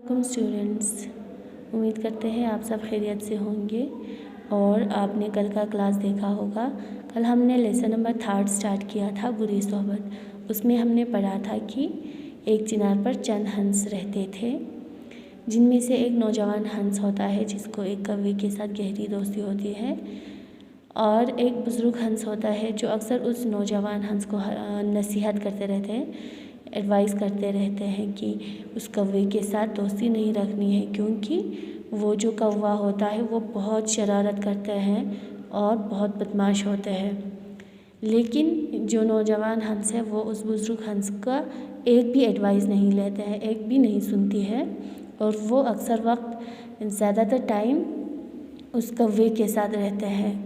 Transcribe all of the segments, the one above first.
Welcome students, उम्मीद करते हैं आप सब खैरियत से होंगे। और आपने कल का क्लास देखा होगा। कल हमने लेसन नंबर 3 स्टार्ट किया था, बुरी सोहबत। उसमें हमने पढ़ा था कि एक चिनार पर चंद हंस रहते थे, जिनमें से एक नौजवान हंस होता है जिसको एक कौवे के साथ गहरी दोस्ती होती है, और एक बुज़ुर्ग हंस होता है जो अक्सर उस नौजवान हंस को नसीहत करते रहते हैं, एडवाइस करते रहते हैं कि उस कौवे के साथ दोस्ती नहीं रखनी है, क्योंकि वो जो कौवा होता है वो बहुत शरारत करते हैं और बहुत बदमाश होते हैं। लेकिन जो नौजवान हंस है वो उस बुज़ुर्ग हंस का एक भी एडवाइस नहीं लेते हैं, एक भी नहीं सुनती है, और वो अक्सर वक्त ज़्यादातर टाइम उस कौवे के साथ रहते हैं।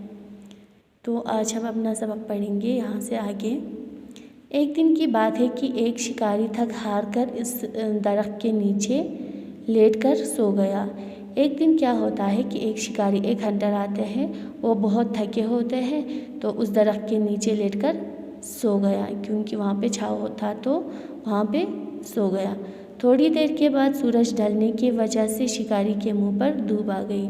तो आज हम अपना सबक पढ़ेंगे यहाँ से आगे। एक दिन की बात है कि एक शिकारी थक हार कर इस दरख्त के नीचे लेटकर सो गया। एक दिन क्या होता है कि एक शिकारी, एक हंटर आते हैं, वो बहुत थके होते हैं, तो उस दरख्त के नीचे लेटकर सो गया, क्योंकि वहाँ पे छाँव था, तो वहाँ पे सो गया। थोड़ी देर के बाद सूरज ढलने की वजह से शिकारी के मुंह पर धूप आ गई।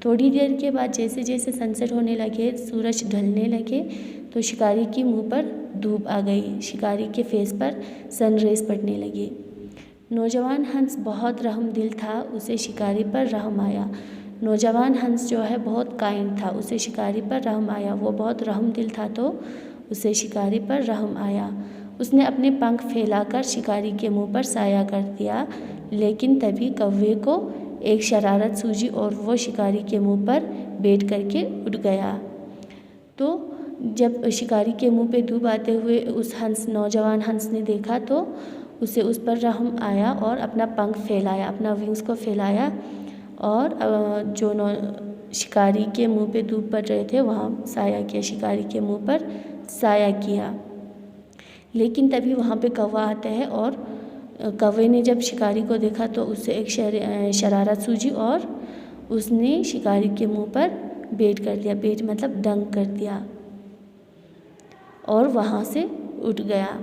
थोड़ी देर के बाद जैसे जैसे सनसेट होने लगे, सूरज ढलने लगे, तो शिकारी के मुंह पर धूप आ गई। शिकारी के फेस पर सनरेज पड़ने लगी। नौजवान हंस बहुत रहमदिल था, उसे शिकारी पर रहम आया। नौजवान हंस जो है बहुत काइंड था, उसे शिकारी पर रहम आया। वो बहुत रहमदिल था, तो उसे शिकारी पर रहम आया। उसने अपने पंख फैलाकर शिकारी के मुंह पर साया कर दिया, लेकिन तभी कौवे को एक शरारत सूझी और वो शिकारी के मुंह पर बैठ करके उड़ गया। तो जब शिकारी के मुंह पे धूप आते हुए उस नौजवान हंस ने देखा, तो उसे उस पर रहम आया और अपना पंख फैलाया, अपना विंग्स को फैलाया, और जो शिकारी के मुंह पे धूप पड़ रहे थे वहाँ साया किया, शिकारी के मुंह पर साया किया। लेकिन तभी वहाँ पे कौवा आता है, और कौवे ने जब शिकारी को देखा तो उससे एक शरारत सूझी और उसने शिकारी के मुंह पर बैठ कर दिया। बैठ मतलब डंक कर दिया, और वहाँ से उठ गया।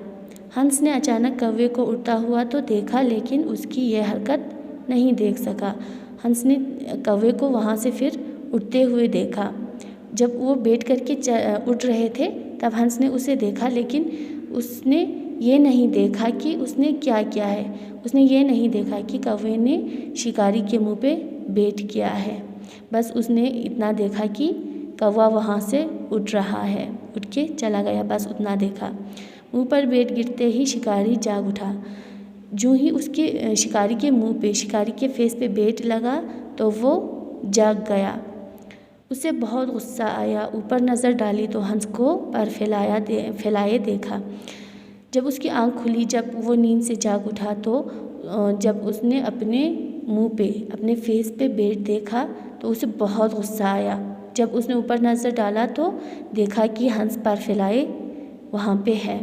हंस ने अचानक कौवे को उड़ता हुआ तो देखा, लेकिन उसकी यह हरकत नहीं देख सका। हंस ने कौवे को वहाँ से फिर उड़ते हुए देखा। जब वो बैठ करके उड़ रहे थे तब हंस ने उसे देखा, लेकिन उसने ये नहीं देखा कि उसने क्या किया है। उसने ये नहीं देखा कि कौवे ने शिकारी के मुंह पे बैठ किया है। बस उसने इतना देखा कि कौवा वहाँ से उड़ रहा है, उठ के चला गया, बस उतना देखा। मुंह पर बैठ गिरते ही शिकारी जाग उठा। जो ही उसके शिकारी के मुंह पे, शिकारी के फेस पे बैठ लगा तो वो जाग गया। उसे बहुत गुस्सा आया। ऊपर नज़र डाली तो हंस को पर फैलाए देखा। जब उसकी आँख खुली, जब वो नींद से जाग उठा, तो जब उसने अपने मुंह पे, अपने फेस पे बैठ देखा तो उसे बहुत गुस्सा आया। जब उसने ऊपर नज़र डाला तो देखा कि हंस पर फैलाए वहाँ पे है।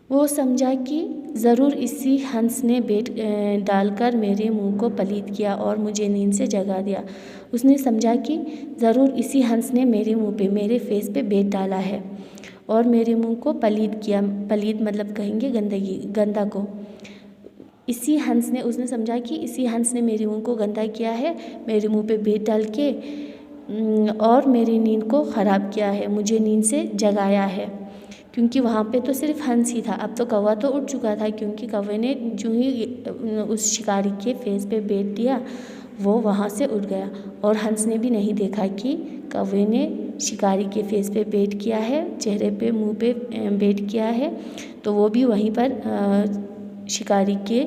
वो समझा कि ज़रूर इसी हंस ने बैठ डालकर मेरे मुंह को पलीत किया और मुझे नींद से जगा दिया। उसने समझा कि ज़रूर इसी हंस ने मेरे मुंह पे, मेरे फेस पे बैठ डाला है और मेरे मुंह को पलीत किया। पलीत मतलब कहेंगे गंदगी, गंदा को। इसी हंस ने, उसने समझा कि इसी हंस ने मेरे मुंह को गंदा किया है, मेरे मुंह पे बैठ डाल के, और मेरी नींद को ख़राब किया है, मुझे नींद से जगाया है। क्योंकि वहाँ पे तो सिर्फ हंस ही था, अब तो कौवा तो उड़ चुका था, क्योंकि कौवे ने जो ही उस शिकारी के फेस पे बैठ दिया वो वहाँ से उड़ गया। और हंस ने भी नहीं देखा कि कौवे ने शिकारी के फेस पे बैठ किया है, चेहरे पे, मुंह पे बैठ किया है, तो वो भी वहीं पर शिकारी के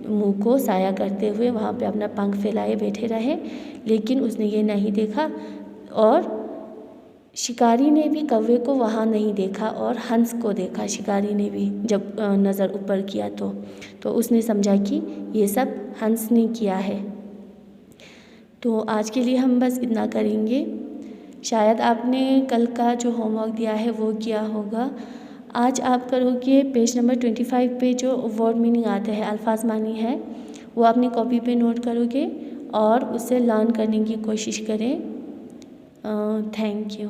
मुंह को साया करते हुए वहाँ पे अपना पंख फैलाए बैठे रहे। लेकिन उसने ये नहीं देखा, और शिकारी ने भी कौवे को वहाँ नहीं देखा और हंस को देखा। शिकारी ने भी जब नज़र ऊपर किया तो उसने समझा कि ये सब हंस ने किया है। तो आज के लिए हम बस इतना करेंगे। शायद आपने कल का जो होमवर्क दिया है वो किया होगा। आज आप करोगे पेज नंबर 25 पे जो वर्ड मीनिंग आते हैं, अल्फाज मानी है, वो अपनी कॉपी पे नोट करोगे और उसे लर्न करने की कोशिश करें। Thank you.